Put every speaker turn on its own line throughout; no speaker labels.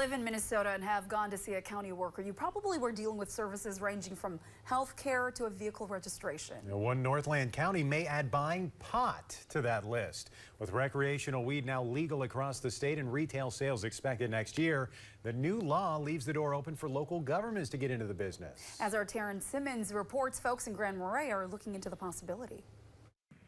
live in Minnesota and have gone to see a county worker, you probably were dealing with services ranging from health care to a vehicle registration.
One Northland County may add buying pot to that list. With recreational weed now legal across the state and retail sales expected next year, the new law leaves the door open for local governments to get into the business.
As our Taryn Simmons reports, folks in Grand Marais are looking into the possibility.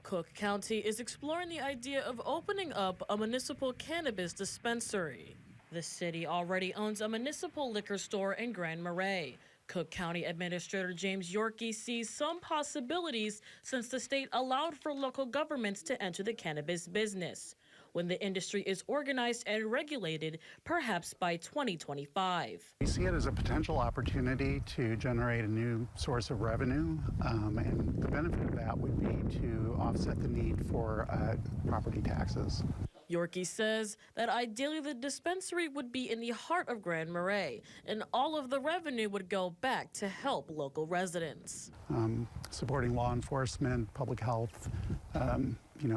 Cook County is exploring the idea of opening up a municipal cannabis dispensary. The city already owns a municipal liquor store in Grand Marais. Cook County Administrator James Yorkey sees some possibilities since the state allowed for local governments to enter the cannabis business. When the industry is organized and regulated, perhaps by 2025.
We see it as a potential opportunity to generate a new source of revenue, and the benefit of that would be to offset the need for property taxes.
Yorkey says that ideally the dispensary would be in the heart of Grand Marais, and all of the revenue would go back to help local residents.
Supporting law enforcement, public health,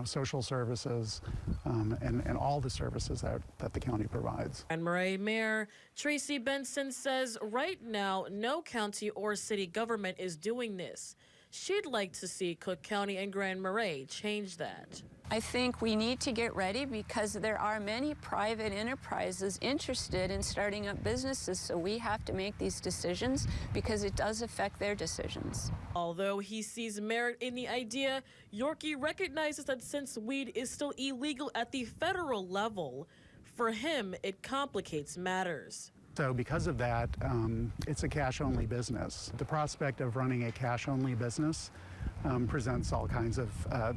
social services, and all the services that the county provides.
Grand Marais Mayor Tracy Benson says right now no county or city government is doing this. She'd like to see Cook County and Grand Marais change that.
I think we need to get ready because there are many private enterprises interested in starting up businesses, so we have to make these decisions because it does affect their decisions.
Although he sees merit in the idea, Yorkey recognizes that since weed is still illegal at the federal level, for him it complicates matters.
So because of that, it's a cash-only business. The prospect of running a cash-only business presents all kinds of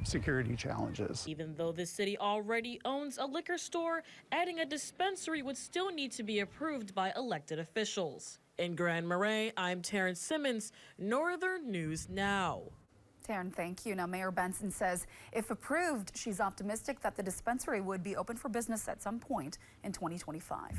security challenges.
Even though the city already owns a liquor store, adding a dispensary would still need to be approved by elected officials. In Grand Marais, I'm Taryn Simmons, Northern News Now.
Taryn, thank you. Now, Mayor Benson says if approved, she's optimistic that the dispensary would be open for business at some point in 2025.